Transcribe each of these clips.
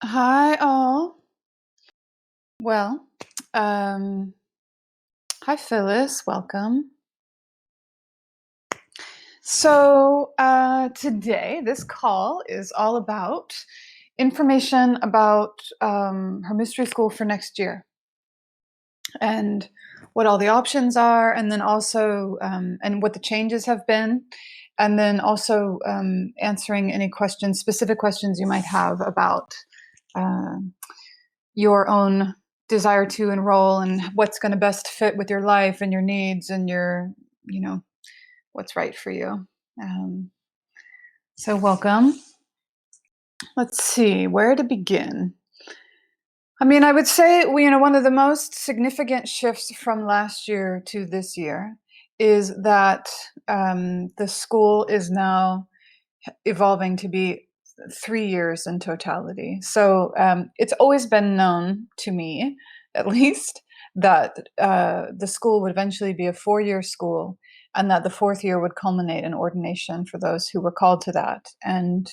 Hi, all. Well, um, hi, Phyllis. Welcome. So today, this call is all about information about her mystery school for next year and what all the options are, and then also and what the changes have been, and then also answering any questions, specific questions you might have about uh, your own desire to enroll and what's going to best fit with your life and your needs and your, what's right for you. Um, so, welcome. Let's see where to begin. I mean, I would say, one of the most significant shifts from last year to this year is that the school is now evolving to be 3 years in totality. So it's always been known to me, at least, that the school would eventually be a 4-year school, and that the fourth year would culminate in ordination for those who were called to that. And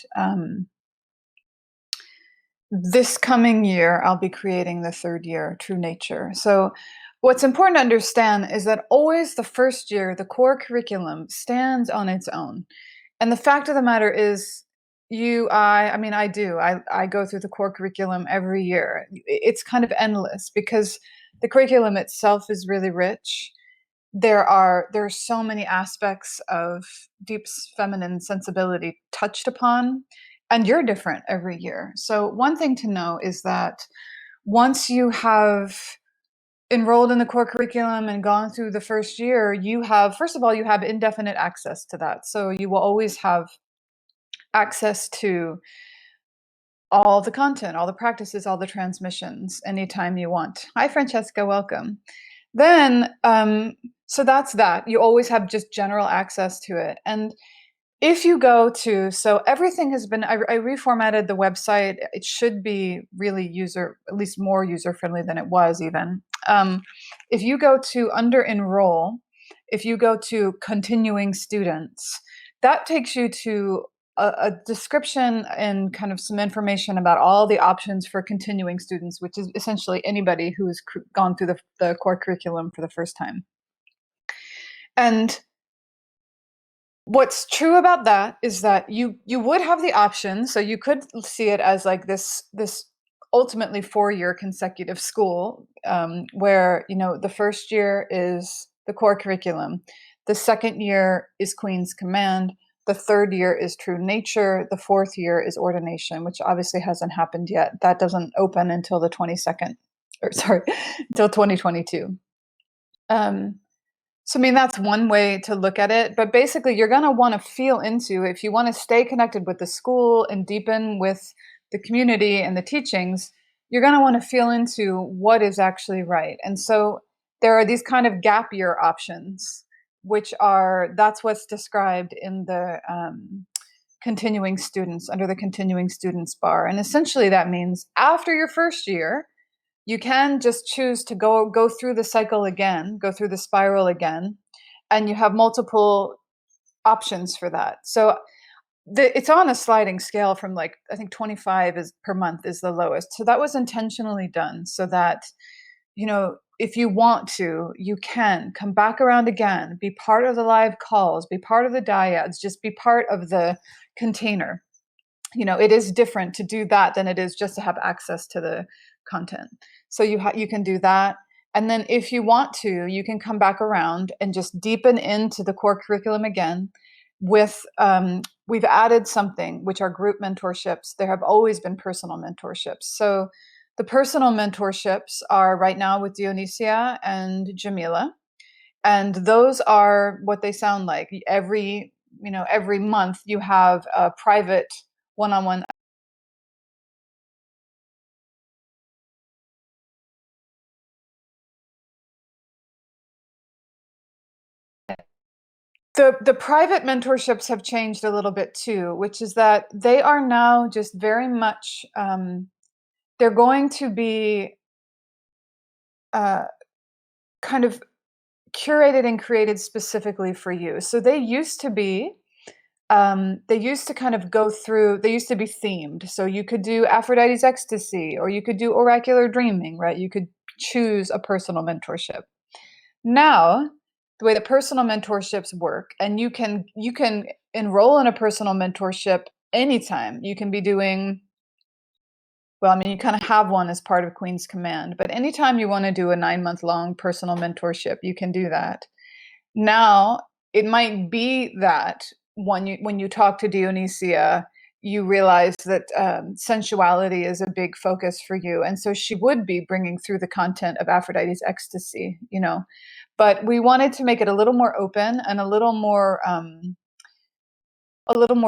this coming year, I'll be creating the third year, True Nature. So what's important to understand is that always the first year, the core curriculum stands on its own. And the fact of the matter is, I go through the core curriculum every year. It's kind of endless because the curriculum itself is really rich. There are so many aspects of deep feminine sensibility touched upon, and you're different every year. So one thing to know is that once you have enrolled in the core curriculum and gone through the first year, first of all, you have indefinite access to that. So you will always have access to all the content, all the practices, all the transmissions anytime you want. Hi, Francesca, welcome. Then, so that's that. You always have just general access to it. And if you go to, so everything has been, I reformatted the website. It should be really at least more user friendly than it was even. If you go to under enroll, if you go to continuing students, that takes you to a description and kind of some information about all the options for continuing students, which is essentially anybody who's gone through the core curriculum for the first time. And what's true about that is that you would have the option, so you could see it as like this ultimately 4-year consecutive school, where the first year is the core curriculum, the second year is Queen's Command, the third year is True Nature, the fourth year is Ordination, which obviously hasn't happened yet. That doesn't open until the 22nd, or sorry, until 2022. So, I mean, that's one way to look at it. But basically, you're going to want to feel into, if you want to stay connected with the school and deepen with the community and the teachings, you're going to want to feel into what is actually right. And so there are these kind of gap year options, that's what's described in the continuing students, under the continuing students bar. And essentially that means after your first year, you can just choose to go through the cycle again, go through the spiral again, and you have multiple options for that. So it's on a sliding scale from, like, I think 25 is per month is the lowest. So that was intentionally done so that, if you want to, you can come back around again, be part of the live calls, be part of the dyads, just be part of the container. It is different to do that than it is just to have access to the content. So you can do that. And then if you want to, you can come back around and just deepen into the core curriculum again with, we've added something, which are group mentorships. There have always been personal mentorships. So the personal mentorships are right now with Dionysia and Jamila. And those are what they sound like. Every month you have a private one-on-one. The private mentorships have changed a little bit too, which is that they are now just very much, they're going to be kind of curated and created specifically for you. So they used to be they used to kind of go through, they used to be themed. So you could do Aphrodite's ecstasy, or you could do oracular dreaming, right? You could choose a personal mentorship. Now, the way that personal mentorships work, and you can enroll in a personal mentorship anytime. You can be doing, well, I mean, you kind of have one as part of Queen's Command, but anytime you want to do a 9-month long personal mentorship, you can do that. Now, it might be that when you talk to Dionysia, you realize that sensuality is a big focus for you, and so she would be bringing through the content of Aphrodite's ecstasy, you know. But we wanted to make it a little more open and a little more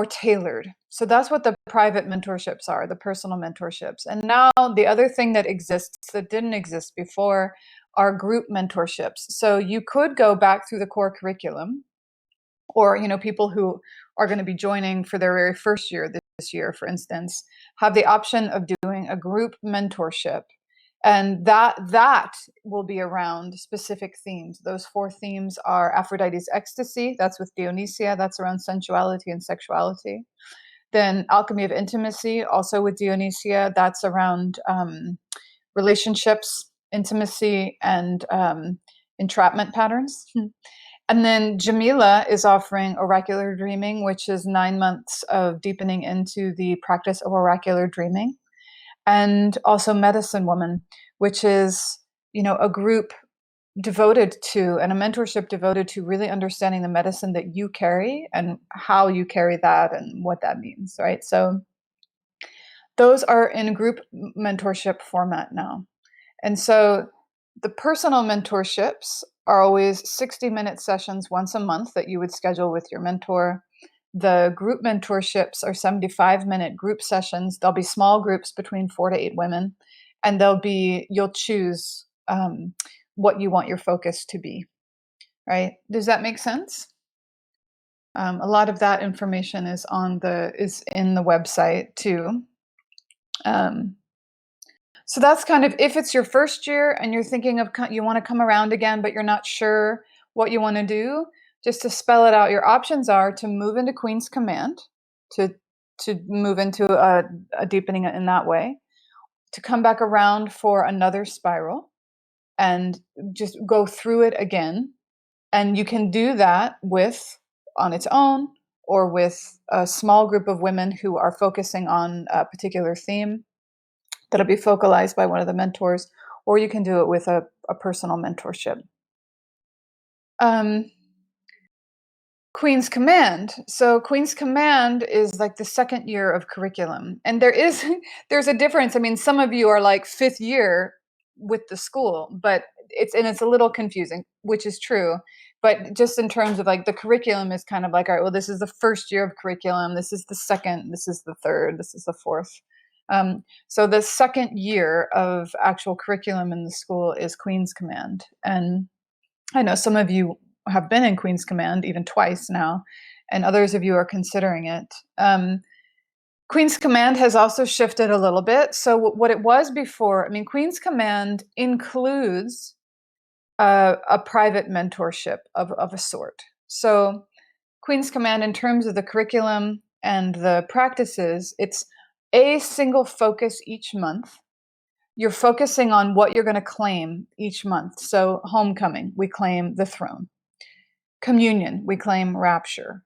tailored. So that's what the private mentorships are, the personal mentorships. And now the other thing that exists that didn't exist before are group mentorships. So you could go back through the core curriculum, or people who are going to be joining for their very first year this year, for instance, have the option of doing a group mentorship, and that will be around specific themes. Those 4 themes are Aphrodite's ecstasy, that's with Dionysia, that's around sensuality and sexuality. Then alchemy of intimacy, also with Dionysia, that's around relationships, intimacy, and entrapment patterns. And then Jamila is offering oracular dreaming, which is 9 months of deepening into the practice of oracular dreaming. And also Medicine Woman, which is, a group devoted to, and a mentorship devoted to really understanding the medicine that you carry and how you carry that and what that means, right? So those are in group mentorship format now. And so the personal mentorships are always 60-minute sessions once a month that you would schedule with your mentor. The group mentorships are 75-minute group sessions. There'll be small groups between 4 to 8 women, and you'll choose what you want your focus to be, right? Does that make sense? A lot of that information is in the website too. So that's kind of, if it's your first year and you're thinking of, you want to come around again, but you're not sure what you want to do, just to spell it out, your options are to move into Queen's Command, to move into a deepening in that way, to come back around for another spiral and just go through it again. And you can do that on its own, or with a small group of women who are focusing on a particular theme that'll be focalized by one of the mentors, or you can do it with a personal mentorship. Queen's Command. So Queen's Command is like the second year of curriculum. And there's a difference. I mean, some of you are like 5th year with the school, but it's a little confusing, which is true. But just in terms of like the curriculum is kind of like, all right, well, this is the first year of curriculum. This is the second, this is the third, this is the fourth. So the second year of actual curriculum in the school is Queen's Command. And I know some of you have been in Queen's Command even twice now, and others of you are considering it. Queen's Command has also shifted a little bit. So what it was before, I mean, Queen's Command includes a private mentorship of a sort. So Queen's Command, in terms of the curriculum and the practices, it's a single focus each month. You're focusing on what you're going to claim each month. So homecoming, we claim the throne. Communion, we claim rapture.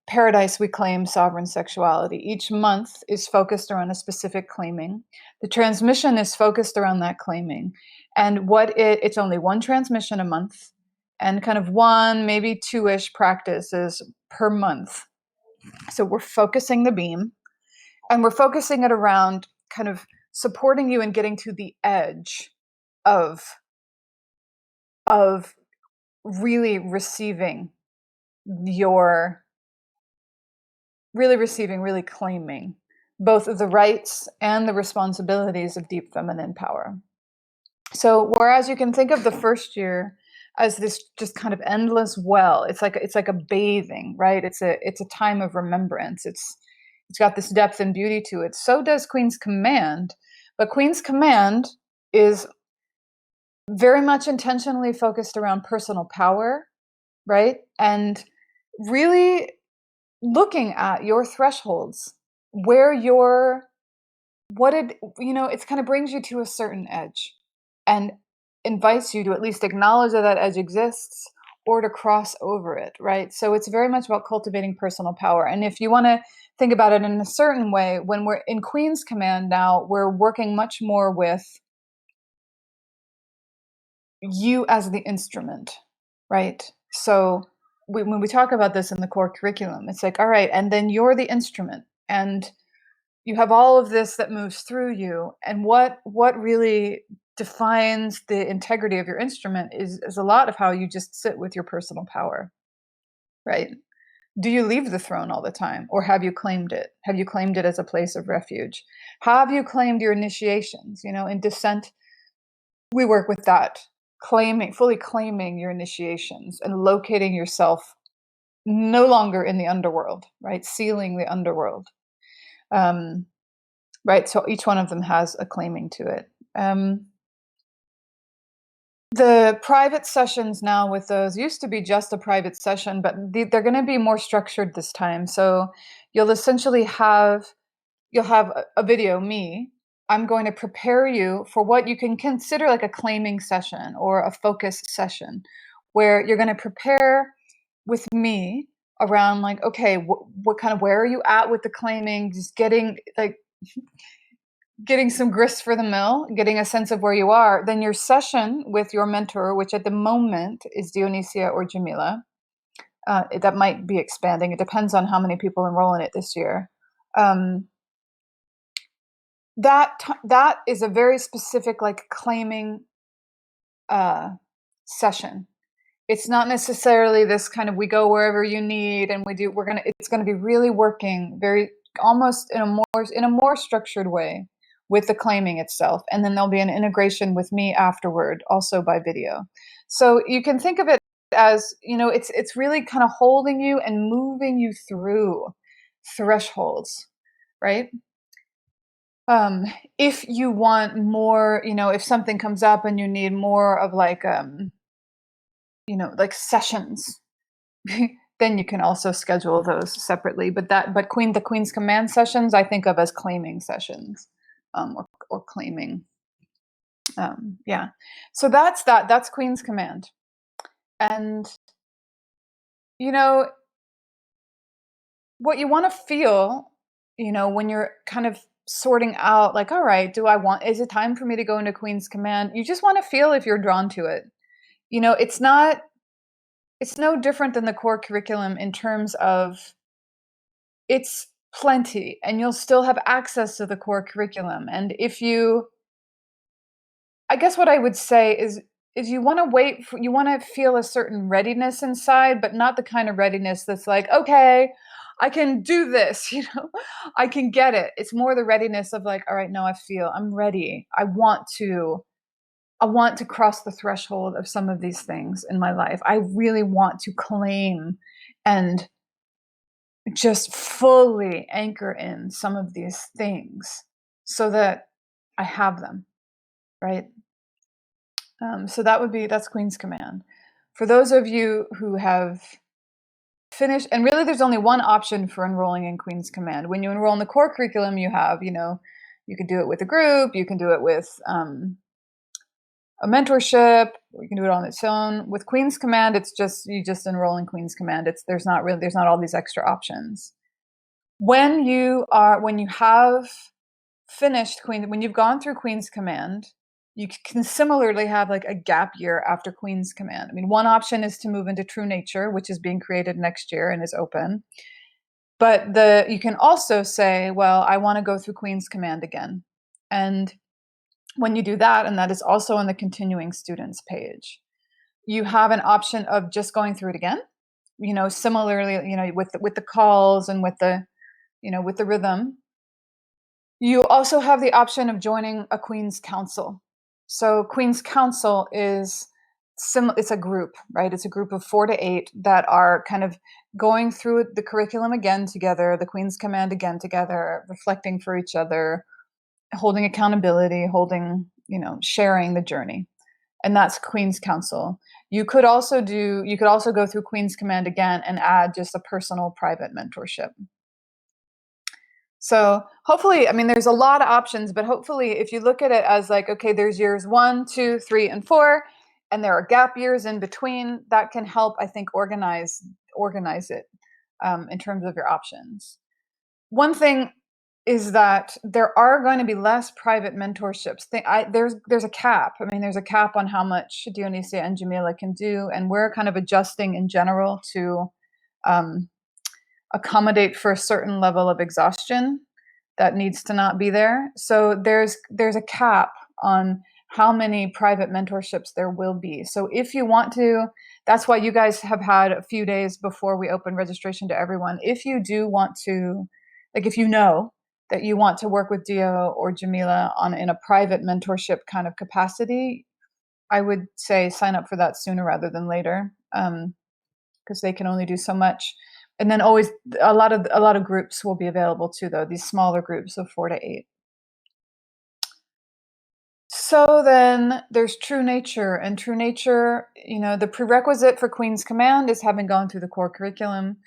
Paradise, we claim sovereign sexuality. Each month is focused around a specific claiming. The transmission is focused around that claiming. And it's only one transmission a month, and kind of 1, maybe 2-ish practices per month. So we're focusing the beam, and we're focusing it around kind of supporting you in getting to the edge of really receiving really claiming both the rights and the responsibilities of deep feminine power. So whereas you can think of the first year as this just kind of endless well, it's like a bathing, right? It's a time of remembrance. It's got this depth and beauty to it. So does Queen's Command, but Queen's Command is very much intentionally focused around personal power, right? And really looking at your thresholds, where your what did it kind of brings you to a certain edge and invites you to at least acknowledge that that edge exists or to cross over it, right? So it's very much about cultivating personal power. And if you want to think about it in a certain way, when we're in Queen's Command now, we're working much more with you as the instrument, right? So when we talk about this in the core curriculum, it's like, all right, and then you're the instrument, and you have all of this that moves through you. And what really defines the integrity of your instrument is a lot of how you just sit with your personal power, right? Do you leave the throne all the time, or have you claimed it? Have you claimed it as a place of refuge? Have you claimed your initiations? In Descent, we work with that, fully claiming your initiations and locating yourself no longer in the underworld, right? Sealing the underworld. Right. So each one of them has a claiming to it. The private sessions now with those used to be just a private session, but they're going to be more structured this time. So you'll essentially you'll have a video, me. I'm going to prepare you for what you can consider like a claiming session or a focus session, where you're going to prepare with me around like, okay, what kind of, where are you at with the claiming? Just getting some grist for the mill, getting a sense of where you are. Then your session with your mentor, which at the moment is Dionysia or Jamila, that might be expanding. It depends on how many people enroll in it this year. That is a very specific, like, claiming session. It's not necessarily this kind of, we go wherever you need and it's gonna be really working very almost in a more structured way with the claiming itself. And then there'll be an integration with me afterward, also by video. So you can think of it as, it's really kind of holding you and moving you through thresholds, right? If you want more, if something comes up and you need more of like, like sessions, then you can also schedule those separately. But the Queen's Command sessions, I think of as claiming sessions, or claiming. Yeah. So that's Queen's Command. And, what you want to feel, when you're kind of sorting out, like, all right, is it time for me to go into Queen's Command? You just want to feel if you're drawn to it. It's no different than the core curriculum in terms of it's plenty, and you'll still have access to the core curriculum. And I guess what I would say is you want to feel a certain readiness inside, but not the kind of readiness that's like, okay, I can do this, I can get it. It's more the readiness of like, all right, no, I'm ready. I want to cross the threshold of some of these things in my life. I really want to claim and just fully anchor in some of these things so that I have them, right? So that's Queen's Command. For those of you who have finished, and really there's only one option for enrolling in Queen's Command. When you enroll in the core curriculum, you have, you can do it with a group, you can do it with a mentorship, or you can do it on its own. With Queen's Command, you just enroll in Queen's Command. There's not all these extra options. When you have finished when you've gone through Queen's Command, you can similarly have like a gap year after Queen's Command. I mean, one option is to move into True Nature, which is being created next year and is open. But you can also say, well, I want to go through Queen's Command again. And when you do that, and that is also on the continuing students page, you have an option of just going through it again, similarly, with the calls and with the rhythm. You also have the option of joining a Queen's Council. So Queen's Council it's a group, right? It's a group of 4 to 8 that are kind of going through the curriculum again together, the Queen's Command again together, reflecting for each other, holding accountability, sharing the journey. and that's Queen's Counsel. You could also go through Queen's Command again and add just a personal private mentorship. So hopefully, I mean, there's a lot of options, but hopefully if you look at it as like, okay, there's years 1, 2, 3, and 4, and there are gap years in between, that can help, I think, organize it in terms of your options. One thing is that there are going to be less private mentorships. There's a cap. I mean, there's a cap on how much Dionisia and Jamila can do, and we're kind of adjusting in general to accommodate for a certain level of exhaustion that needs to not be there. So there's a cap on how many private mentorships there will be. So if you want to, that's why you guys have had a few days before we open registration to everyone. If you do want to, like if you know that you want to work with Dio or Jamila in a private mentorship kind of capacity, I would say sign up for that sooner rather than later, because they can only do so much. And then always a lot of groups will be available too, though, these smaller groups of 4 to 8. So then there's True Nature, and True Nature, the prerequisite for Queen's Command is having gone through the core curriculum.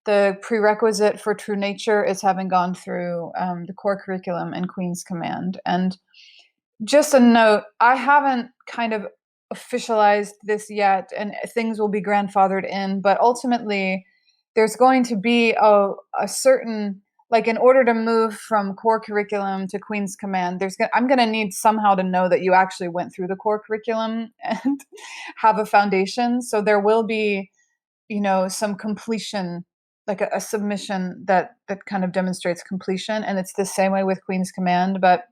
The prerequisite for True Nature is having gone through the core curriculum and Queen's Command. And just a note, I haven't kind of officialized this yet, and things will be grandfathered in, but ultimately there's going to be a certain, like, in order to move from core curriculum to Queen's Command, I'm going to need somehow to know that you actually went through the core curriculum and have a foundation. So there will be, some completion, like a submission that kind of demonstrates completion. And it's the same way with Queen's Command. But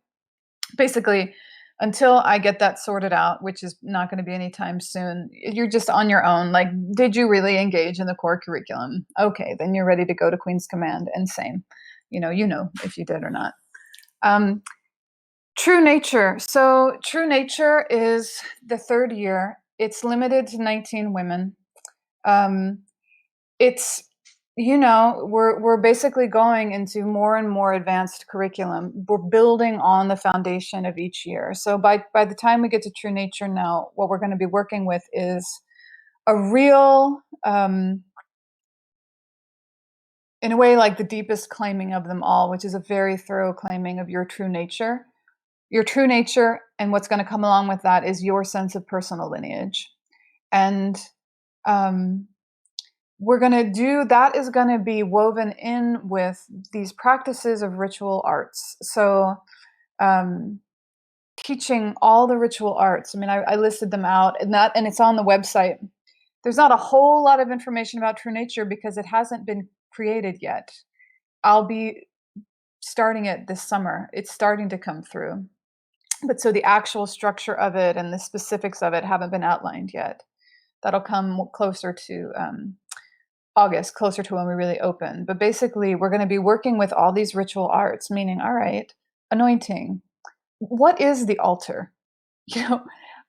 basically, until I get that sorted out, which is not going to be anytime soon, you're just on your own. Like, did you really engage in the core curriculum? Okay, then you're ready to go to Queen's Command, and same. You know if you did or not. True Nature. So True Nature is the 3rd year. It's limited to 19 women. It's, we're basically going into more and more advanced curriculum. We're building on the foundation of each year. So by the time we get to True Nature now, what we're going to be working with is a real, in a way, like the deepest claiming of them all, which is a very thorough claiming of your true nature. Your true nature, and what's going to come along with that is your sense of personal lineage. And we're going to do, that is going to be woven in with these practices of ritual arts. So teaching all the ritual arts. I mean, I listed them out, and it's on the website. There's not a whole lot of information about True Nature because it hasn't been created yet. I'll be starting it this summer. It's starting to come through. But so the actual structure of it and the specifics of it haven't been outlined yet. That'll come closer to August, closer to when we really open. But basically, we're going to be working with all these ritual arts, meaning, all right, anointing. What is the altar?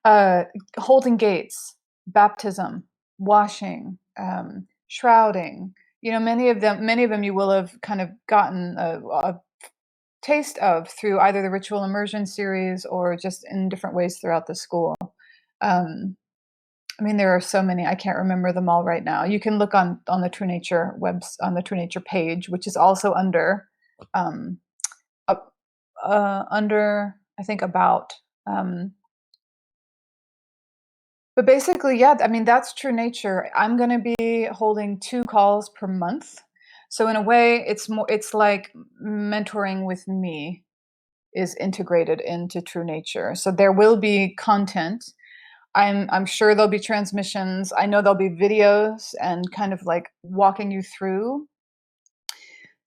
Holding gates, baptism, washing, shrouding. Many of them you will have kind of gotten a taste of through either the ritual immersion series or just in different ways throughout the school. I mean, there are so many, I can't remember them all right now. You can look on the True Nature on the True Nature page, which is also under, I think, about. But basically, yeah, I mean, that's True Nature. I'm going to be holding 2 calls per month. So in a way, it's like mentoring with me is integrated into True Nature. So there will be content. I'm sure there'll be transmissions. I know there'll be videos and kind of like walking you through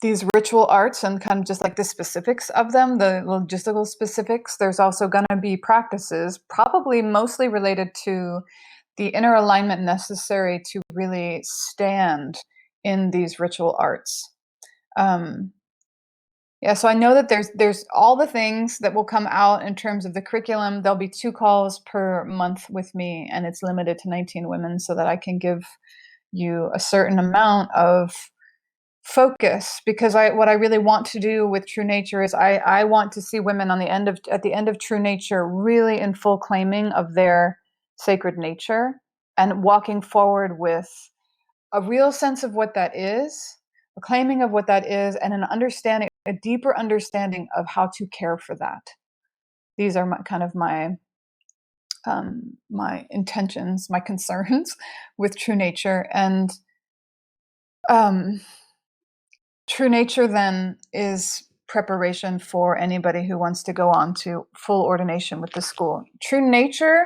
these ritual arts and kind of just like the specifics of them, the logistical specifics. There's also going to be practices, probably mostly related to the inner alignment necessary to really stand in these ritual arts. Yeah, so I know that there's all the things that will come out in terms of the curriculum. There'll be 2 calls per month with me, and it's limited to 19 women so that I can give you a certain amount of focus. Because what I really want to do with True Nature is I want to see women at the end of True Nature really in full claiming of their sacred nature, and walking forward with a real sense of what that is, a claiming of what that is, and an understanding, a deeper understanding of how to care for that. These are my intentions, my concerns with true nature. And true nature then is preparation for anybody who wants to go on to full ordination with the school. True nature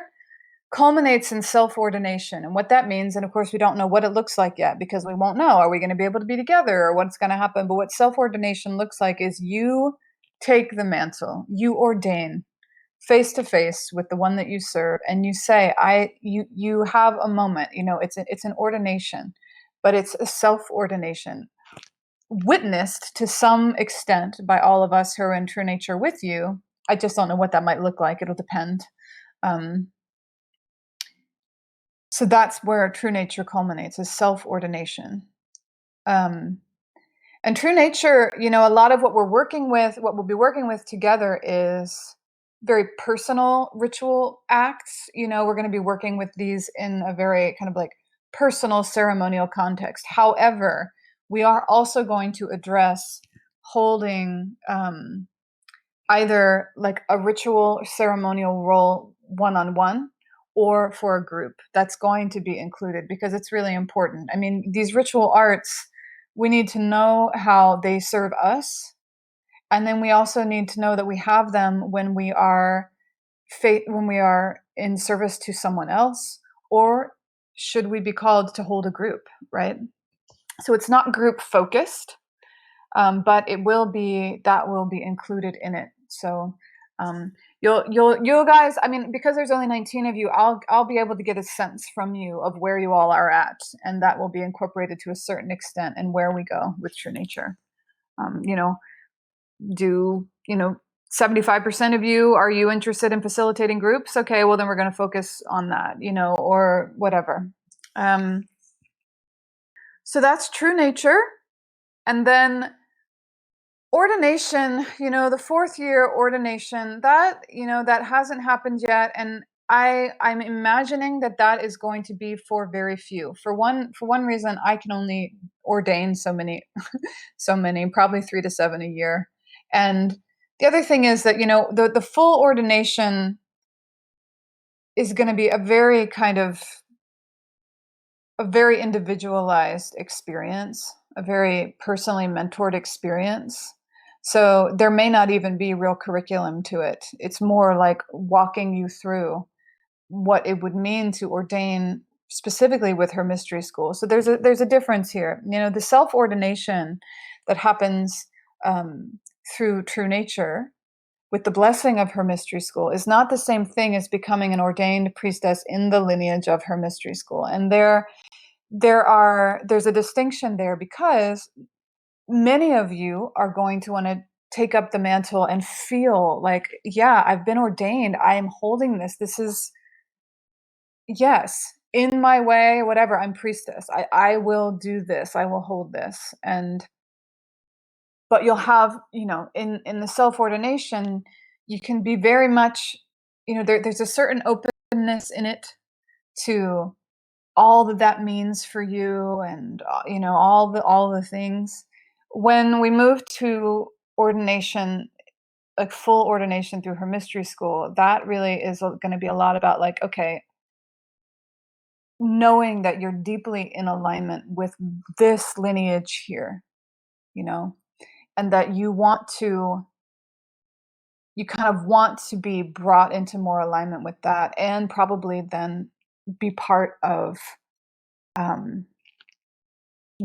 culminates in self-ordination, and what that means, and of course we don't know what it looks like yet, because we won't know, are we going to be able to be together or what's going to happen? But what self-ordination looks like is you take the mantle, you ordain face to face with the one that you serve, and you say, you have a moment, it's an ordination, but it's a self-ordination witnessed to some extent by all of us who are in true nature with you. I just don't know what that might look like. It'll depend. So that's where true nature culminates, is self-ordination. And true nature, a lot of what we'll be working with together is very personal ritual acts. We're going to be working with these in a very kind of like personal ceremonial context. However, we are also going to address holding either like a ritual ceremonial role one-on-one or for a group. That's going to be included because it's really important. I mean, these ritual arts, we need to know how they serve us. And then we also need to know that we have them when we are in service to someone else, or should we be called to hold a group, right? So it's not group focused, but that will be included in it. So you guys, I mean, because there's only 19 of you, I'll be able to get a sense from you of where you all are at, and that will be incorporated to a certain extent in where we go with true nature. 75% of you, are you interested in facilitating groups? Okay, well then we're going to focus on that, or whatever. So that's true nature. And then ordination, the 4th year ordination, that hasn't happened yet. And I'm imagining that is going to be for very few. For one reason, I can only ordain so many, probably 3 to 7 a year. And the other thing is that, the full ordination is going to be a very individualized experience, a very personally mentored experience. So there may not even be real curriculum to it. It's more like walking you through what it would mean to ordain specifically with her mystery school. So there's a difference here. The self-ordination that happens through true nature with the blessing of her mystery school is not the same thing as becoming an ordained priestess in the lineage of her mystery school. And there's a distinction there, because many of you are going to want to take up the mantle and feel like, yeah, I've been ordained. I am holding this. This is, yes, in my way, whatever, I'm priestess. I will do this. I will hold this. But you'll have, in the self-ordination, you can be very much, there's a certain openness in it to all that means for you, and all the things. When we move to ordination, like full ordination through her mystery school, that really is going to be a lot about like, okay, knowing that you're deeply in alignment with this lineage here, and that you kind of want to be brought into more alignment with that, and probably then be part of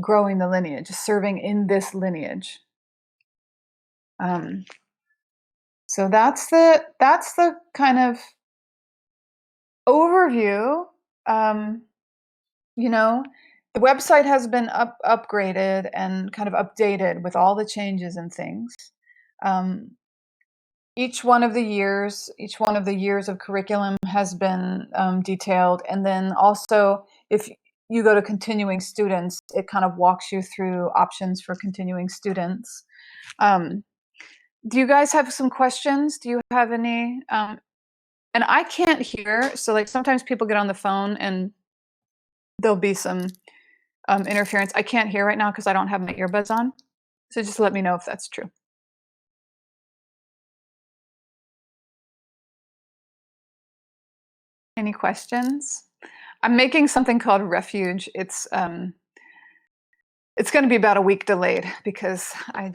growing the lineage, serving in this lineage. So that's the kind of overview. The website has been upgraded and kind of updated with all the changes and things. Each one of the years of curriculum has been detailed, and then also if you go to continuing students, it kind of walks you through options for continuing students. Do you guys have some questions? Do you have any And I can't hear, so like sometimes people get on the phone and there'll be some interference. I can't hear right now because I don't have my earbuds on. So just let me know if that's true. Any questions? I'm making something called Refuge. It's going to be about a week delayed because I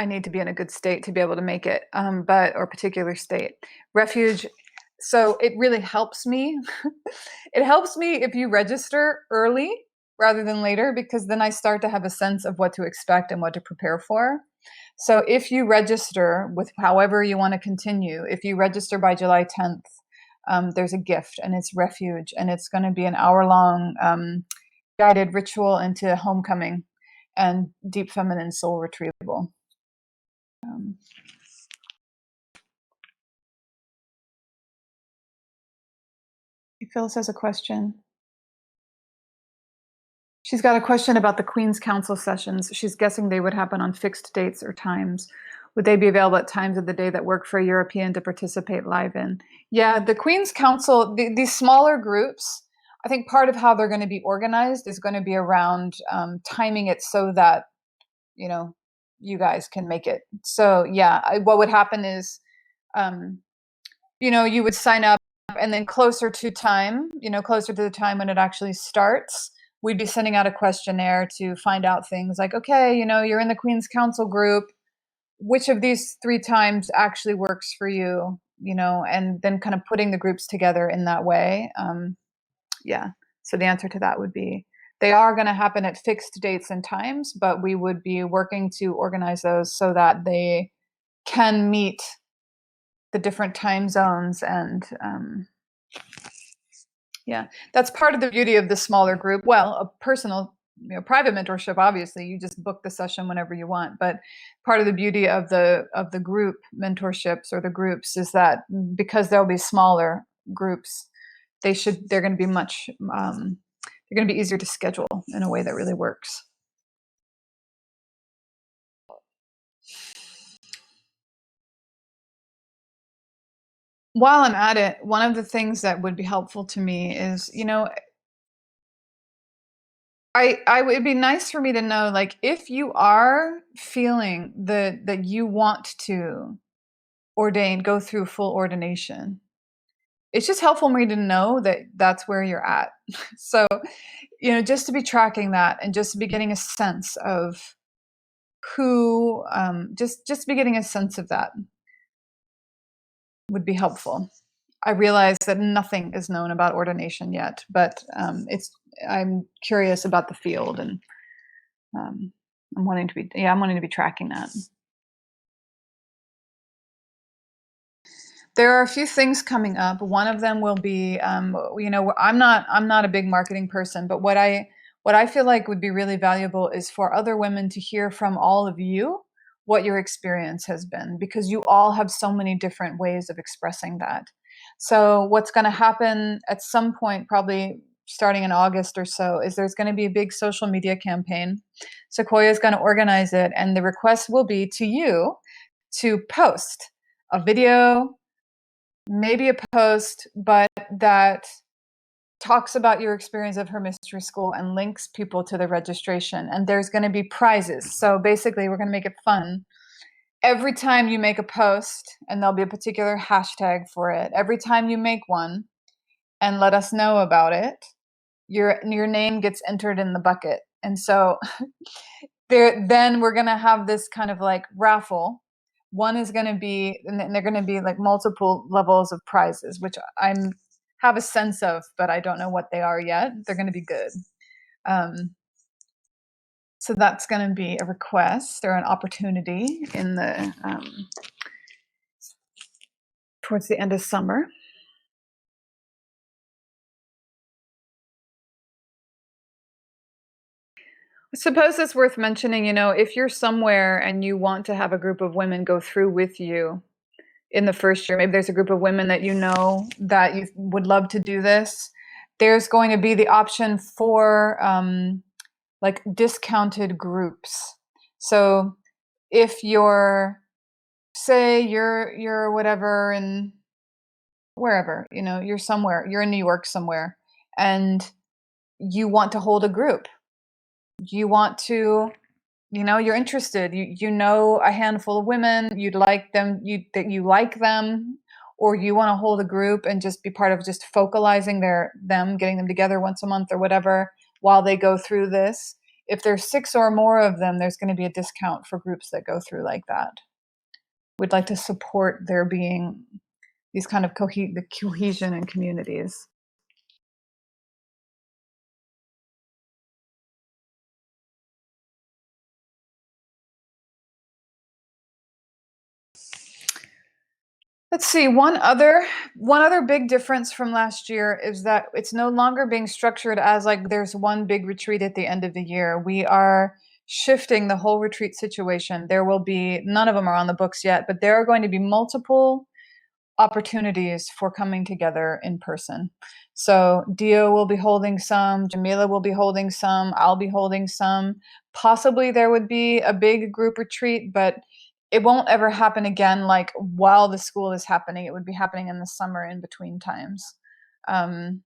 need to be in a good state to be able to make it, or particular state. Refuge. So it really helps me. It helps me if you register early rather than later, because then I start to have a sense of what to expect and what to prepare for. So if you register with however you want to continue, if you register by July 10th, there's a gift, and it's Refuge, and it's going to be an hour-long guided ritual into homecoming and deep feminine soul retrieval. Um, Phyllis has a question. She's got a question about the Queen's Council sessions. She's guessing they would happen on fixed dates or times. Would they be available at times of the day that work for a European to participate live in? Yeah, the Queen's Council, these smaller groups, I think part of how they're going to be organized is going to be around timing it so that, you guys can make it. So yeah, what would happen is, you would sign up, and then closer to the time when it actually starts, we'd be sending out a questionnaire to find out things like, okay, you're in the Queen's Council group. Which of these 3 times actually works for you, and then kind of putting the groups together in that way. Yeah. So the answer to that would be they are going to happen at fixed dates and times, but we would be working to organize those so that they can meet the different time zones. And yeah, that's part of the beauty of the smaller group. Well, a personal, private mentorship, obviously, you just book the session whenever you want. But part of the beauty of the group mentorships or the groups is that because there'll be smaller groups, they're going to be they're going to be easier to schedule in a way that really works. While I'm at it, one of the things that would be helpful to me is, I would be nice for me to know, like, if you are feeling that you want to go through full ordination, it's just helpful for me to know that that's where you're at. So, just to be tracking that and just to be getting a sense of who, just to be getting a sense of that would be helpful. I realize that nothing is known about ordination yet, but I'm curious about the field, and I'm wanting to be tracking that. There are a few things coming up. One of them will be, I'm not a big marketing person, but what I feel like would be really valuable is for other women to hear from all of you what your experience has been, because you all have so many different ways of expressing that. So what's going to happen at some point, probably starting in August or so, is there's going to be a big social media campaign. Sequoia is going to organize it, and the request will be to you to post a video, maybe a post, but that talks about your experience of her mystery school and links people to the registration. And there's going to be prizes. So basically, we're going to make it fun. Every time you make a post, and there'll be a particular hashtag for it, every time you make one and let us know about it, your name gets entered in the bucket. And so then we're going to have this kind of like raffle. One is going to be, and they're going to be like multiple levels of prizes, which I have a sense of, but I don't know what they are yet. They're going to be good. So that's going to be a request or an opportunity in the towards the end of summer. I suppose it's worth mentioning, if you're somewhere and you want to have a group of women go through with you in the first year, maybe there's a group of women that that you would love to do this, there's going to be the option for like discounted groups. So if you're whatever in wherever, you're somewhere, you're in New York somewhere, and you want to hold a group. You want to, you're interested. You know a handful of women, you'd like them, that you like them, or you want to hold a group and just be part of just focalizing them, getting them together once a month or whatever while they go through this. If there's 6 or more of them, there's going to be a discount for groups that go through like that. We'd like to support there being these kind of the cohesion in communities. Let's see. One other big difference from last year is that it's no longer being structured as like there's one big retreat at the end of the year. We are shifting the whole retreat situation. There will be, none of them are on the books yet, but there are going to be multiple opportunities for coming together in person. So Dio will be holding some, Jamila will be holding some, I'll be holding some. Possibly there would be a big group retreat, but it won't ever happen again like while the school is happening. It would be happening in the summer in between times. The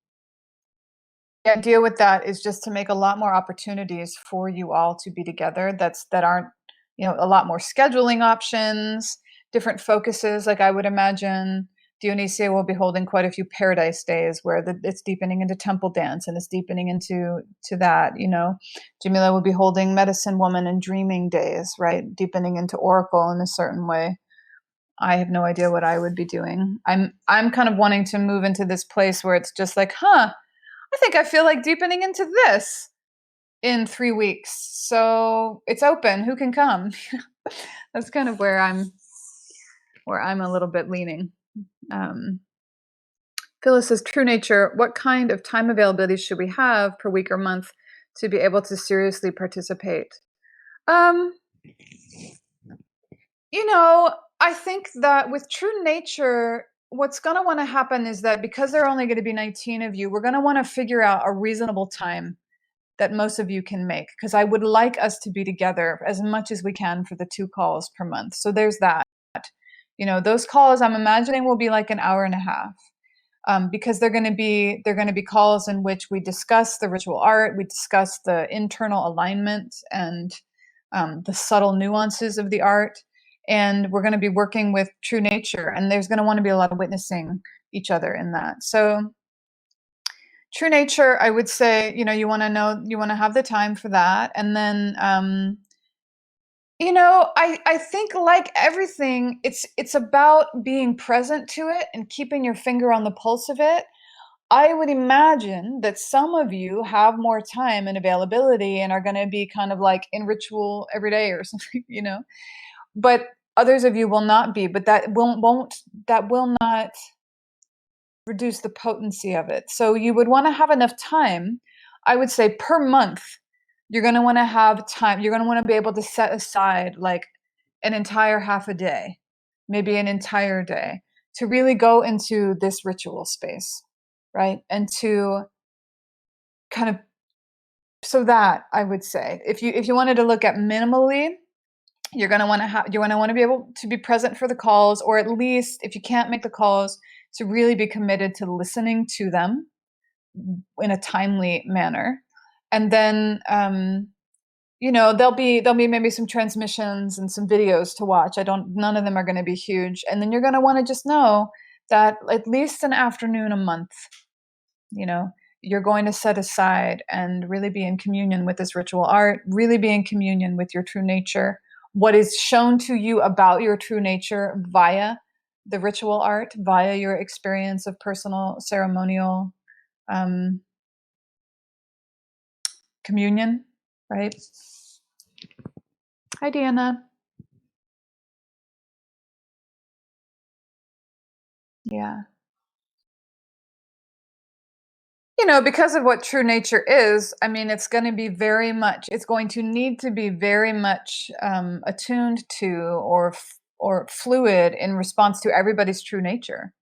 idea with that is just to make a lot more opportunities for you all to be together that aren't, a lot more scheduling options, different focuses. Like I would imagine Dionysia will be holding quite a few paradise days where it's deepening into temple dance and it's deepening into that. Jamila will be holding medicine woman and dreaming days, right? Deepening into oracle in a certain way. I have no idea what I would be doing. I'm kind of wanting to move into this place where it's just like, I think I feel like deepening into this in 3 weeks. So it's open. Who can come? That's kind of where I'm a little bit leaning. Phyllis says, true nature, what kind of time availability should we have per week or month to be able to seriously participate? I think that with true nature, what's going to want to happen is that because there are only going to be 19 of you, we're going to want to figure out a reasonable time that most of you can make, because I would like us to be together as much as we can for the 2 calls per month. So there's that. Those calls I'm imagining will be like an hour and a half, because they're going to be calls in which we discuss the ritual art, we discuss the internal alignment and the subtle nuances of the art. And we're going to be working with true nature, and there's going to want to be a lot of witnessing each other in that. So true nature, I would say, you want to have the time for that. And then, I think like everything, it's about being present to it and keeping your finger on the pulse of it. I would imagine that some of you have more time and availability and are going to be kind of like in ritual every day or something, but others of you will not be, but that will not reduce the potency of it. So you would want to have enough time, I would say per month, you're going to want to have time. You're going to want to be able to set aside like an entire half a day, maybe an entire day, to really go into this ritual space, right? And to kind of, so that I would say, if you wanted to look at minimally, you're going to want to be able to be present for the calls, or at least if you can't make the calls, to really be committed to listening to them in a timely manner. And then, there'll be maybe some transmissions and some videos to watch. None of them are going to be huge. And then you're going to want to just know that at least an afternoon a month, you're going to set aside and really be in communion with this ritual art, really be in communion with your true nature, what is shown to you about your true nature via the ritual art, via your experience of personal ceremonial communion, right? Hi, Deanna. Yeah. Because of what true nature is, I mean, it's going to need to be very much attuned to or fluid in response to everybody's true nature.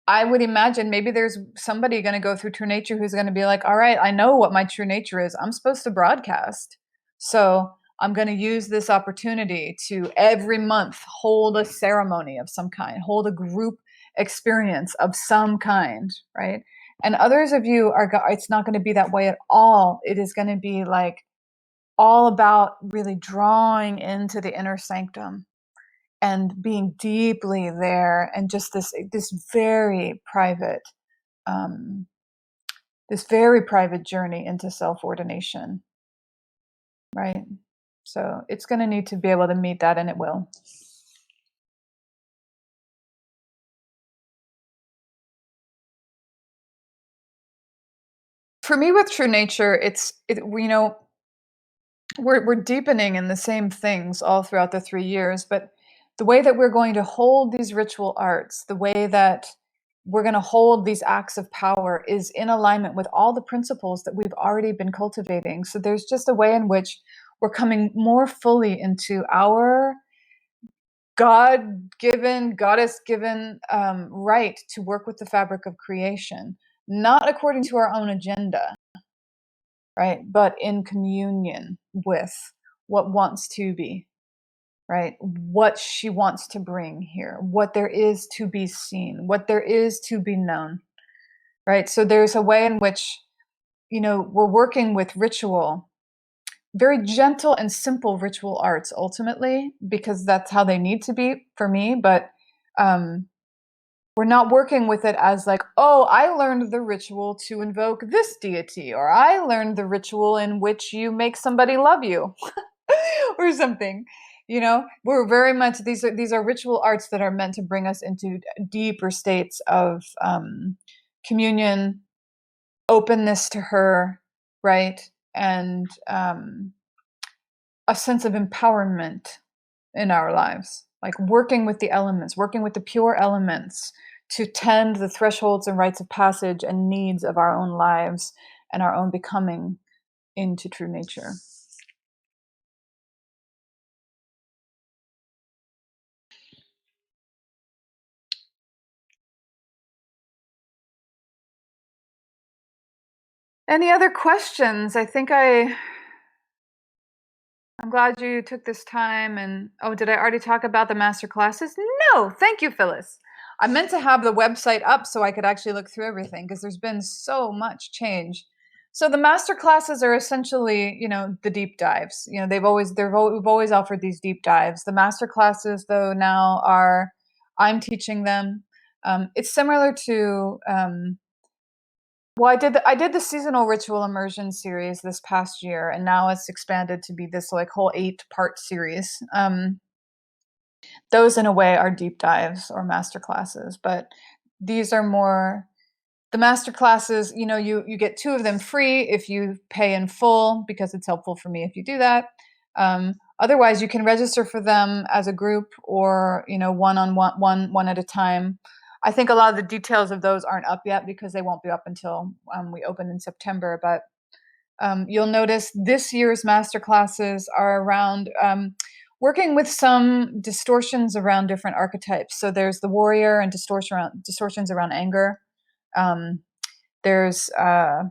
I would imagine maybe there's somebody going to go through true nature who's going to be like, all right, I know what my true nature is. I'm supposed to broadcast. So I'm going to use this opportunity to every month hold a ceremony of some kind, hold a group, experience of some kind, right? And others of you it's not going to be that way at all. It is going to be like all about really drawing into the inner sanctum and being deeply there, and just this very private um, journey into self-ordination, right? So it's going to need to be able to meet that, and it will. For me, with true nature, we're deepening in the same things all throughout the 3 years, but the way that we're going to hold these ritual arts, the way that we're going to hold these acts of power is in alignment with all the principles that we've already been cultivating. So there's just a way in which we're coming more fully into our God-given, goddess-given right to work with the fabric of creation, not according to our own agenda, right? But in communion with what wants to be, right? What she wants to bring here, what there is to be seen, what there is to be known, right? So there's a way in which, we're working with ritual, very gentle and simple ritual arts ultimately, because that's how they need to be for me. But we're not working with it as like, oh, I learned the ritual to invoke this deity, or I learned the ritual in which you make somebody love you or something. We're very much, these are ritual arts that are meant to bring us into deeper states of communion, openness to her, right? And a sense of empowerment in our lives, like working with the elements, working with the pure elements to tend the thresholds and rites of passage and needs of our own lives and our own becoming into true nature. Any other questions? I'm glad you took this time. And did I already talk about the master classes? No, thank you, Phyllis. I meant to have the website up so I could actually look through everything, because there's been so much change. So the master classes are essentially, the deep dives. We've always offered these deep dives. The master classes, though, now I'm teaching them. It's similar to well, I did the seasonal ritual immersion series this past year, and now it's expanded to be this like whole 8-part series. Those in a way are deep dives or master classes, but these are more the master classes. You get 2 of them free if you pay in full, because it's helpful for me if you do that. Otherwise, you can register for them as a group, or one at a time. I think a lot of the details of those aren't up yet, because they won't be up until we open in September. But you'll notice this year's master classes are around working with some distortions around different archetypes. So there's the warrior and distortions around anger. There's the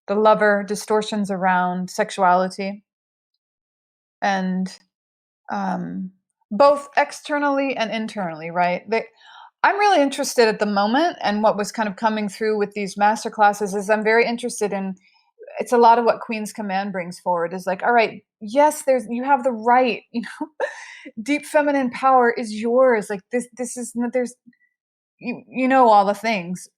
lover, distortions around sexuality, and both externally and internally, right? I'm really interested at the moment, and what was kind of coming through with these master classes is I'm very interested in, it's a lot of what Queen's Command brings forward, is like, all right, yes, you have the right, deep feminine power is yours. Like this is, there's, all the things,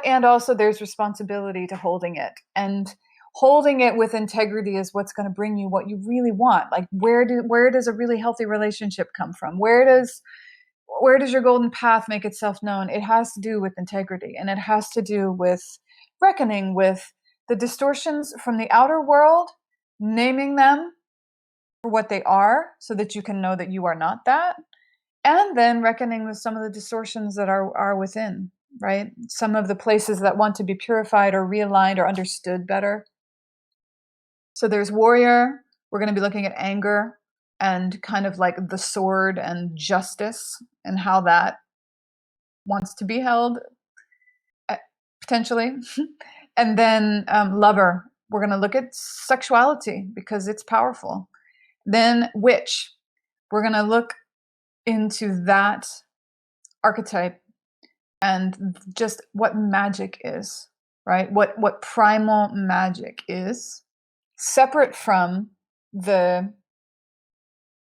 and also there's responsibility to holding it, and holding it with integrity is what's going to bring you what you really want. Like where does a really healthy relationship come from? Where does your golden path make itself known? It has to do with integrity, and it has to do with reckoning with the distortions from the outer world, naming them for what they are so that you can know that you are not that, and then reckoning with some of the distortions that are within, right? Some of the places that want to be purified or realigned or understood better. So there's warrior. We're going to be looking at anger and kind of like the sword and justice, and how that wants to be held, potentially. And then lover. We're going to look at sexuality, because it's powerful. Then witch. We're going to look into that archetype and just what magic is, right? What primal magic is, separate from the,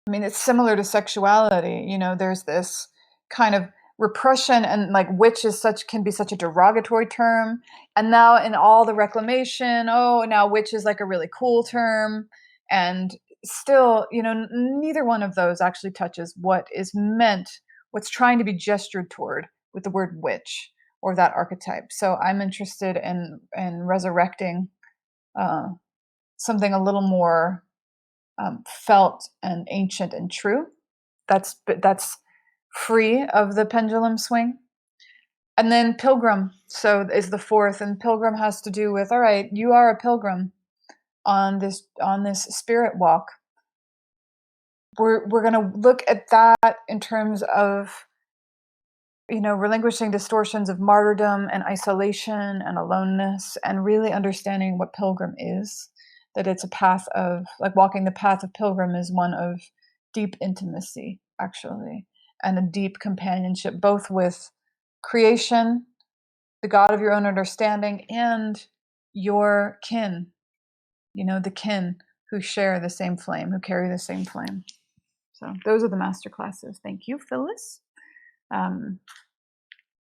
I mean, it's similar to sexuality. There's this kind of repression, and like witch is can be such a derogatory term. And now in all the reclamation, oh, now witch is like a really cool term. And still, neither one of those actually touches what is meant, what's trying to be gestured toward with the word witch or that archetype. So I'm interested in resurrecting something a little more felt and ancient and true. That's free of the pendulum swing. And then pilgrim, so is the fourth, and pilgrim has to do with, all right, you are a pilgrim on this spirit walk. We're going to look at that in terms of relinquishing distortions of martyrdom and isolation and aloneness, and really understanding what pilgrim is. That it's a path of, like, walking the path of pilgrim is one of deep intimacy, actually, and a deep companionship, both with creation, the God of your own understanding, and your kin, the kin who share the same flame, who carry the same flame. So those are the master classes. Thank you, Phyllis.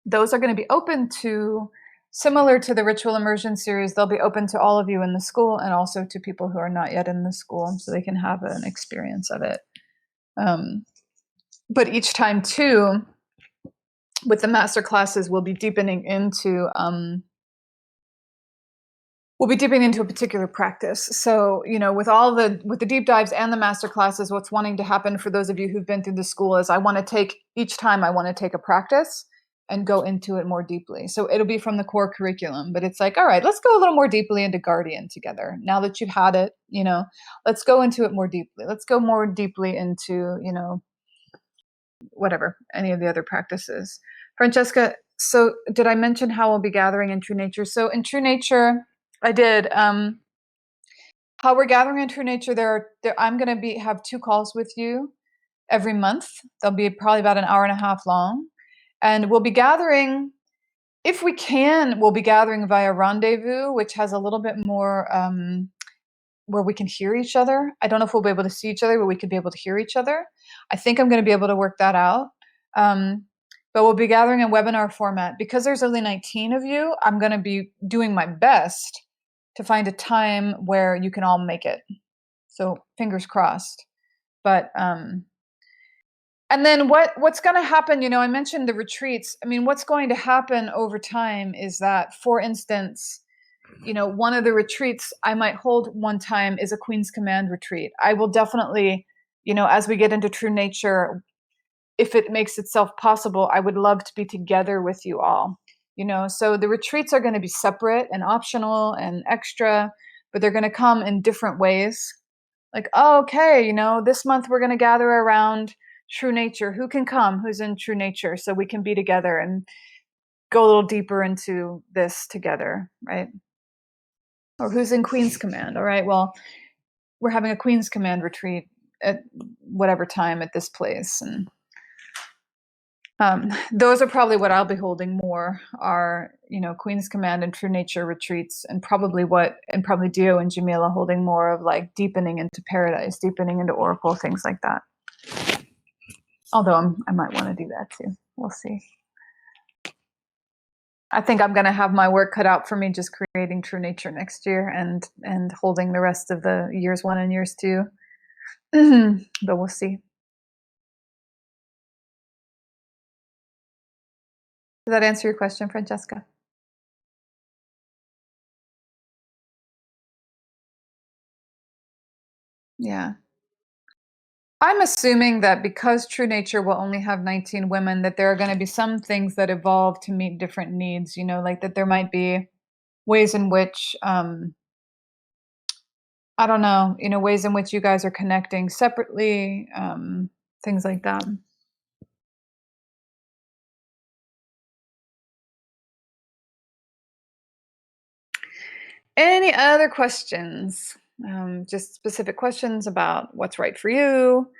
Those are going to be open to, similar to the Ritual Immersion series, they'll be open to all of you in the school and also to people who are not yet in the school, so they can have an experience of it. But each time, too, with the master classes, we'll be deepening into a particular practice. So, with the deep dives and the master classes, what's wanting to happen for those of you who've been through the school is I want to take a practice and go into it more deeply. So it'll be from the core curriculum, but it's like, all right, let's go a little more deeply into Guardian together. Now that you've had it, let's go into it more deeply. Let's go more deeply into, whatever, any of the other practices. Francesca, so did I mention how we'll be gathering in True Nature? So in True Nature, I did. How we're gathering in True Nature, I'm going to have 2 calls with you every month. They'll be probably about an hour and a half long. And we'll be gathering, if we can, we'll be gathering via Rendezvous, which has a little bit more where we can hear each other. I don't know if we'll be able to see each other, but we could be able to hear each other. I think I'm going to be able to work that out. But we'll be gathering in webinar format. Because there's only 19 of you, I'm going to be doing my best to find a time where you can all make it. So fingers crossed. But and then what's going to happen, I mentioned the retreats. I mean, what's going to happen over time is that, for instance, one of the retreats I might hold one time is a Queen's Command retreat. I will definitely, as we get into True Nature, if it makes itself possible, I would love to be together with you all. So the retreats are going to be separate and optional and extra, but they're going to come in different ways. Like, oh, okay, this month we're going to gather around True Nature. Who can come? Who's in True Nature? So we can be together and go a little deeper into this together, right? Or who's in Queen's Command? All right, well, we're having a Queen's Command retreat at whatever time at this place. And those are probably what I'll be holding more are, Queen's Command and True Nature retreats, and probably Dio and Jamila holding more of like deepening into Paradise, deepening into Oracle, things like that. Although I might want to do that too. We'll see. I think I'm going to have my work cut out for me just creating True Nature next year and holding the rest of the years 1 and years 2. But we'll see. Does that answer your question, Francesca? Yeah. I'm assuming that because True Nature will only have 19 women, that there are going to be some things that evolve to meet different needs, like that there might be ways in which, I don't know, ways in which you guys are connecting separately, things like that. Any other questions? Just specific questions about what's right for you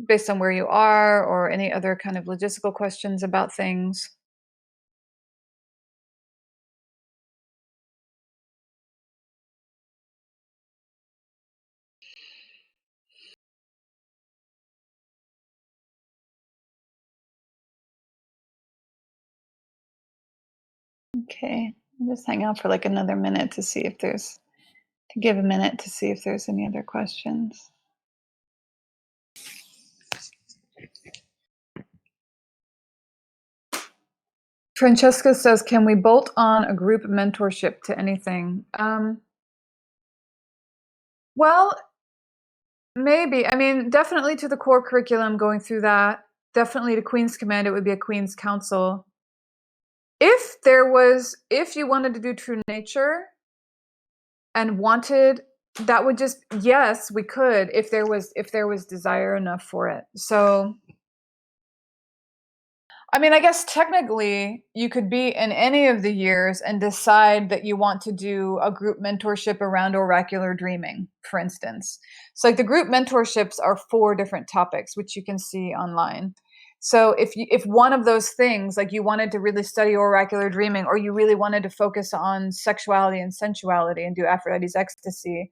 based on where you are, or any other kind of logistical questions about things? Okay. I'll just hang out for like another minute to see if there's to give a minute to see if there's any other questions. Francesca says, can we bolt on a group mentorship to anything? Well, maybe. I mean, definitely to the core curriculum, going through that. Definitely to Queen's Command, it would be a Queen's Council. If you wanted to do True Nature and wanted, that would just, yes, we could, if there was desire enough for it. So I mean, I guess technically you could be in any of the years and decide that you want to do a group mentorship around oracular dreaming, for instance. So like the group mentorships are 4 different topics, which you can see online. So if one of those things, like you wanted to really study oracular dreaming, or you really wanted to focus on sexuality and sensuality and do Aphrodite's ecstasy,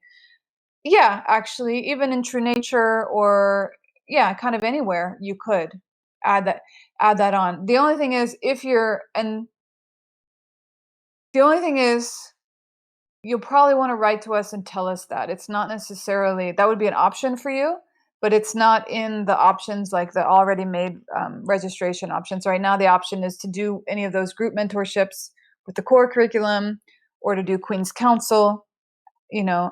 yeah, actually, even in True Nature, or yeah, kind of anywhere you could add that add that on. The only thing is, the only thing is you'll probably want to write to us and tell us that. It's not necessarily, that would be an option for you, but it's not in the options, like the already made registration options. Right now, the option is to do any of those group mentorships with the core curriculum, or to do Queen's Council,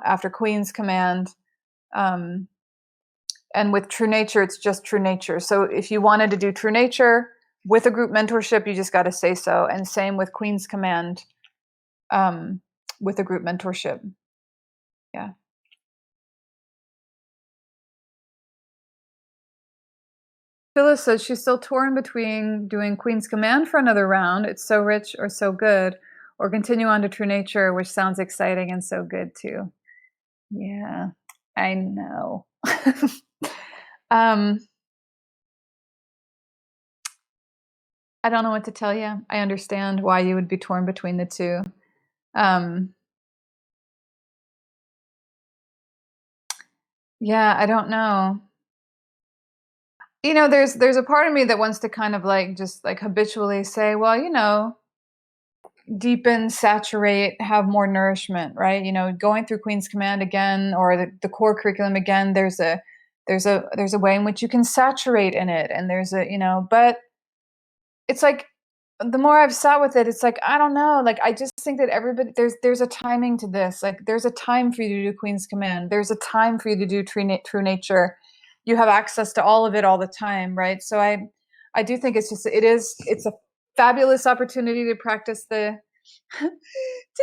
after Queen's Command. And with True Nature, it's just True Nature. So if you wanted to do True Nature with a group mentorship, you just got to say so. And same with Queen's Command, with a group mentorship. Yeah. Phyllis says she's still torn between doing Queen's Command for another round, it's so rich or so good, or continue on to True Nature, which sounds exciting and so good too. Yeah, I know. I don't know what to tell you. I understand why you would be torn between the two. Yeah, I don't know. There's a part of me that wants to kind of like just like habitually say, well, deepen, saturate, have more nourishment, right? Going through Queen's Command again, or the core curriculum again, there's a way in which you can saturate in it, and but it's like, the more I've sat with it, it's like, I don't know, like I just think that everybody, there's a timing to this. Like there's a time for you to do Queen's Command. There's a time for you to do True Nature. You have access to all of it all the time, right? So I do think it's a fabulous opportunity to practice to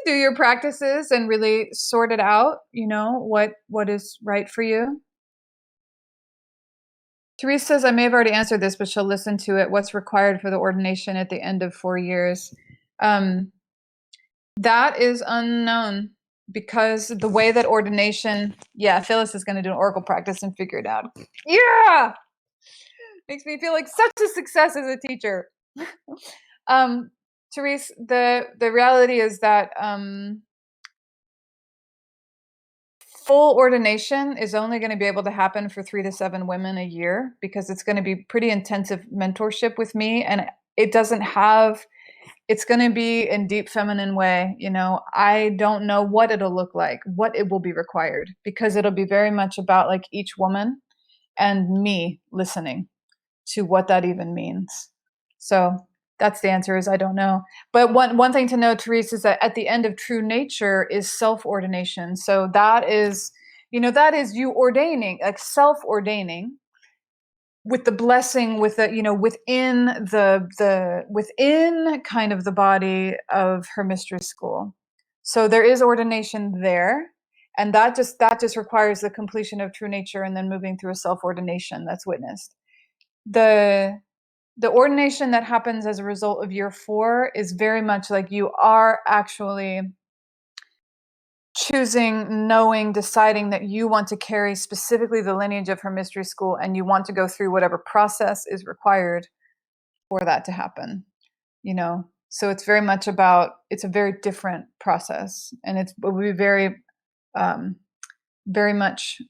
do your practices and really sort it out, what is right for you. Therese says, I may have already answered this, but she'll listen to it. What's required for the ordination at the end of 4 years? That is unknown, because the way that ordination, yeah, Phyllis is going to do an oracle practice and figure it out. Yeah! Makes me feel like such a success as a teacher. Therese, the reality is that full ordination is only going to be able to happen for 3 to 7 women a year, because it's going to be pretty intensive mentorship with me, and it's going to be in deep feminine way. I don't know what it'll look like, what it will be required, because it'll be very much about like each woman and me listening to what that even means. So that's the answer, is I don't know. But one thing to know, Therese, is that at the end of True Nature is self-ordination. So that is you ordaining, like self-ordaining, with the blessing, with the within kind of the body of her mystery school. So there is ordination there, and that just requires the completion of True Nature and then moving through a self-ordination that's witnessed. The ordination that happens as a result of year 4 is very much like you are actually choosing, knowing, deciding that you want to carry specifically the lineage of her mystery school, and you want to go through whatever process is required for that to happen. So it's very much it's a very different process, and it will be very, very much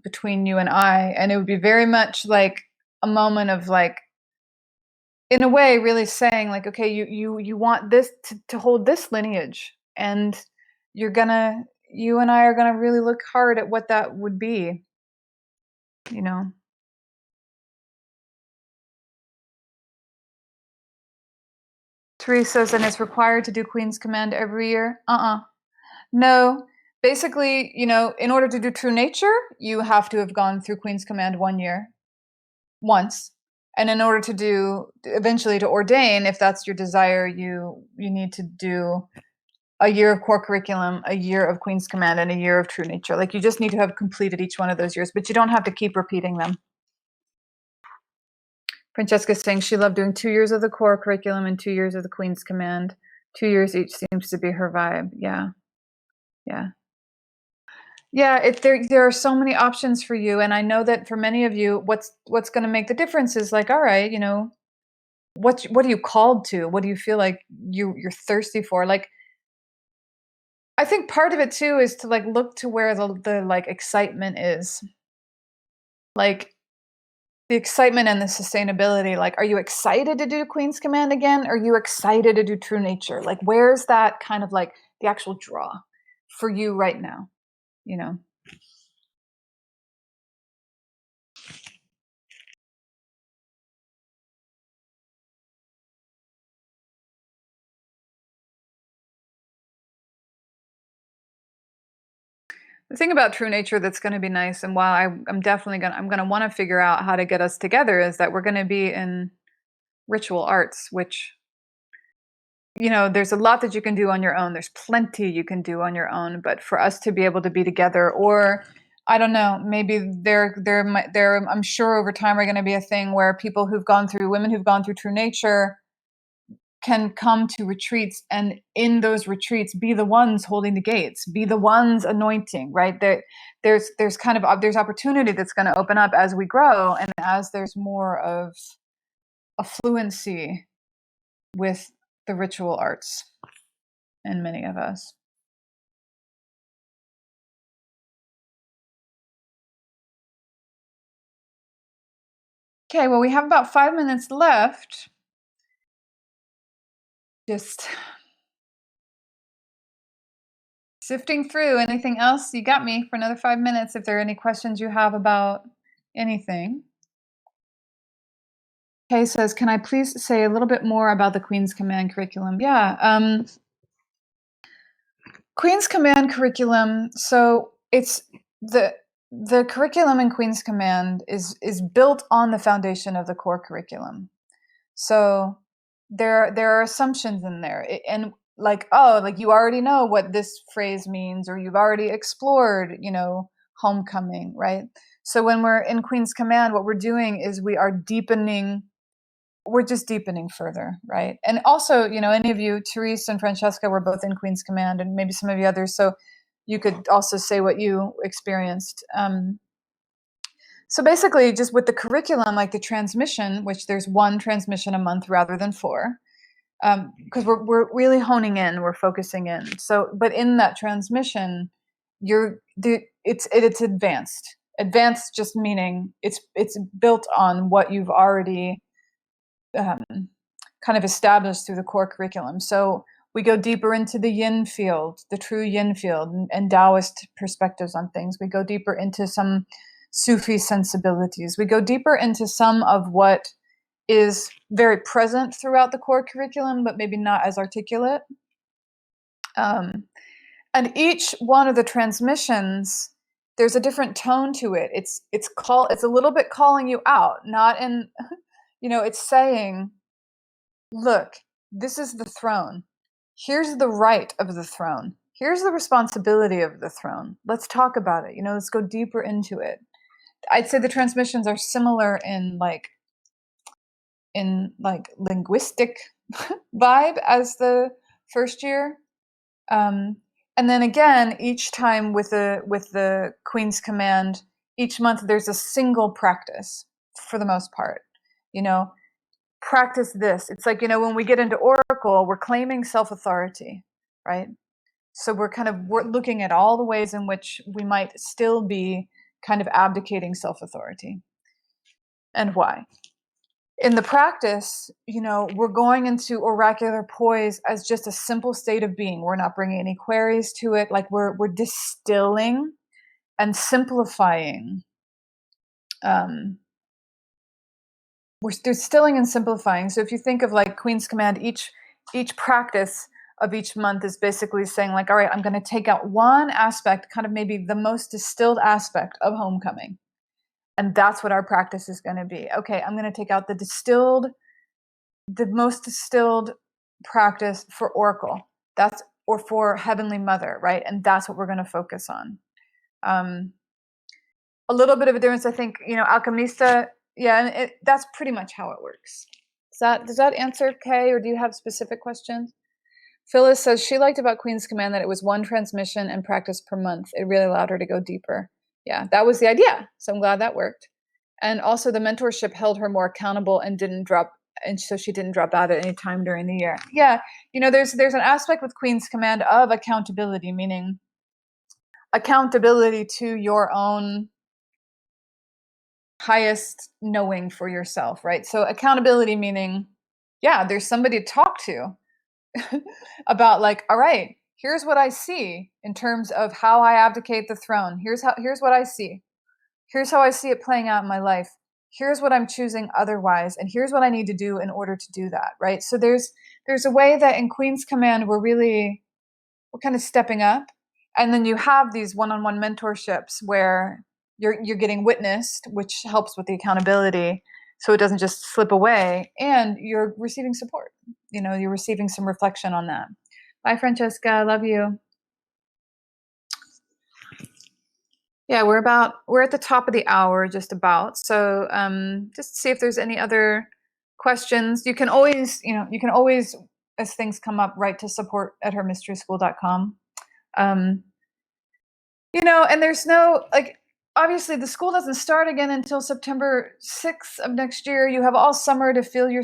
between you and I, and it would be very much like a moment of like in a way, really saying like, okay, you want this to hold this lineage, and you and I are gonna really look hard at what that would be, you know. Therese says, and it's required to do Queen's Command every year. No. Basically, in order to do True Nature, you have to have gone through Queen's Command 1 year, once. And in order to do, eventually to ordain, if that's your desire, you need to do a year of core curriculum, a year of Queen's Command, and a year of True Nature. Like, you just need to have completed each one of those years, but you don't have to keep repeating them. Francesca's saying she loved doing 2 years of the core curriculum and 2 years of the Queen's Command. 2 years each seems to be her vibe. Yeah. Yeah. Yeah, there are so many options for you, and I know that for many of you, what's going to make the difference is like, all right, what are you called to? What do you feel like you're thirsty for? Like, I think part of it too is to like look to where the like excitement is, like the excitement and the sustainability. Like, are you excited to do Queen's Command again? Are you excited to do True Nature? Like, where's that kind of like the actual draw for you right now? You know. The thing about True Nature that's going to be nice, and while I'm definitely I'm going to want to figure out how to get us together, is that we're going to be in ritual arts, which, there's a lot that you can do on your own. There's plenty you can do on your own, but for us to be able to be together, or I don't know, maybe I'm sure over time are going to be a thing where women who've gone through True Nature can come to retreats, and in those retreats be the ones holding the gates, be the ones anointing, right? There's opportunity that's going to open up as we grow, and as there's more of a fluency with the ritual arts in many of us. Okay, well, we have about 5 minutes left. Just sifting through. Anything else? You got me for another 5 minutes if there are any questions you have about anything. Kay says, can I please say a little bit more about the Queen's Command curriculum? Yeah. Queen's Command curriculum. So it's the curriculum in Queen's Command is built on the foundation of the core curriculum. So there are assumptions in there, and like, oh, like you already know what this phrase means, or you've already explored, homecoming, right? So when we're in Queen's Command, what we're doing is we're just deepening further, right? And also, any of you, Therese and Francesca, were both in Queen's Command, and maybe some of you others, so you could also say what you experienced. So basically, just with the curriculum, like the transmission, which there's one transmission a month rather than four, because we're really honing in, we're focusing in. So, but in that transmission, it's advanced. Advanced just meaning it's built on what you've already kind of established through the core curriculum. So we go deeper into the yin field, the true yin field, and Taoist perspectives on things. We go deeper into some Sufi sensibilities. We go deeper into some of what is very present throughout the core curriculum, but maybe not as articulate. And each one of the transmissions, there's a different tone to it. It's a little bit calling you out, not in, it's saying, look, this is the throne. Here's the right of the throne. Here's the responsibility of the throne. Let's talk about it. Let's go deeper into it. I'd say the transmissions are similar in linguistic vibe as the first year. And then again, each time with the Queen's Command, each month there's a single practice for the most part. Practice this. It's like, when we get into Oracle, we're claiming self-authority, right? So we're looking at all the ways in which we might still be kind of abdicating self-authority, and why. in the practice, we're going into oracular poise as just a simple state of being. We're not bringing any queries to it. Like we're distilling and simplifying. We're distilling and simplifying. So if you think of like Queen's Command, each practice of each month is basically saying like, all right, I'm going to take out one aspect, kind of maybe the most distilled aspect of homecoming. And that's what our practice is going to be. Okay, I'm going to take out the most distilled practice for Oracle. Or for Heavenly Mother, right? And that's what we're going to focus on. A little bit of a difference, I think, Alchemista, yeah, and that's pretty much how it works. Does that answer, Kay, or do you have specific questions? Phyllis says she liked about Queen's Command that it was one transmission and practice per month. It really allowed her to go deeper. Yeah, that was the idea. So I'm glad that worked. And also the mentorship held her more accountable and so she didn't drop out at any time during the year. Yeah, there's an aspect with Queen's Command of accountability, meaning accountability to your own highest knowing for yourself, right? So accountability meaning, yeah, there's somebody to talk to about like, all right, here's what I see in terms of how I abdicate the throne. Here's what I see. Here's how I see it playing out in my life. Here's what I'm choosing otherwise, and here's what I need to do in order to do that, right? So there's a way that in Queen's Command we're kind of stepping up, and then you have these one-on-one mentorships where you're getting witnessed, which helps with the accountability, so it doesn't just slip away, and you're receiving support. You're receiving some reflection on that. Bye, Francesca. I love you. Yeah, we're at the top of the hour, just about. So just see if there's any other questions. You can always, as things come up, write to support@hermysteryschool.com. And there's no, like, obviously the school doesn't start again until September 6th of next year. You have all summer to feel your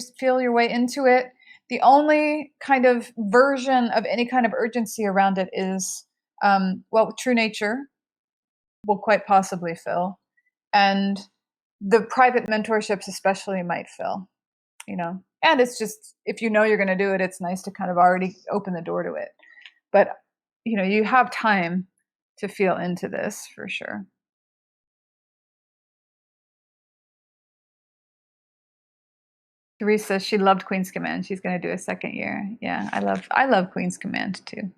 way into it. The only kind of version of any kind of urgency around it is, True Nature will quite possibly fill. And the private mentorships especially might fill, And it's just, if you're going to do it, it's nice to kind of already open the door to it. But, you have time to feel into this for sure. Teresa, she loved Queen's Command. She's going to do a second year. Yeah, I love Queen's Command too.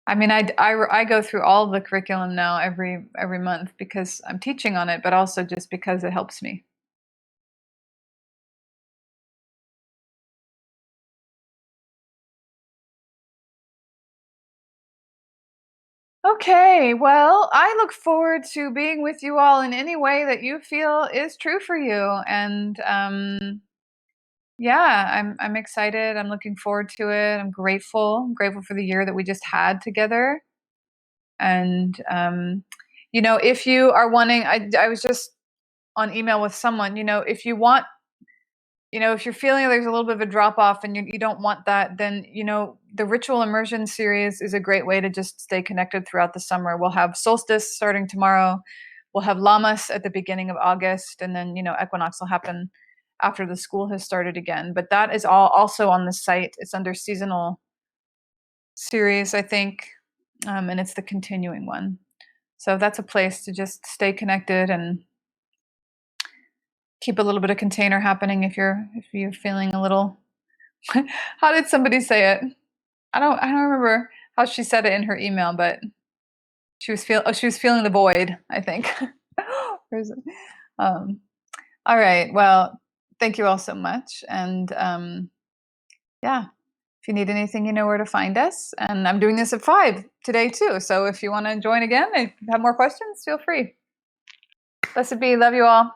I mean, I go through all the curriculum now every month because I'm teaching on it, but also just because it helps me. Okay, well, I look forward to being with you all in any way that you feel is true for you. And yeah, I'm excited. I'm looking forward to it. I'm grateful. I'm grateful for the year that we just had together. And if you are wanting, I was just on email with someone, if you want, if you're feeling there's a little bit of a drop off and you don't want that, then, the Ritual Immersion series is a great way to just stay connected throughout the summer. We'll have solstice starting tomorrow. We'll have Lammas at the beginning of August. And then, equinox will happen after the school has started again. But that is all also on the site. It's under seasonal series, I think. And it's the continuing one. So that's a place to just stay connected and keep a little bit of container happening if you're feeling a little. How did somebody say it? I don't remember how she said it in her email, but she was feeling the void, I think. All right. Well, thank you all so much. And yeah, if you need anything, you know where to find us. And I'm doing this at 5 today too. So if you want to join again and have more questions, feel free. Blessed be. Love you all.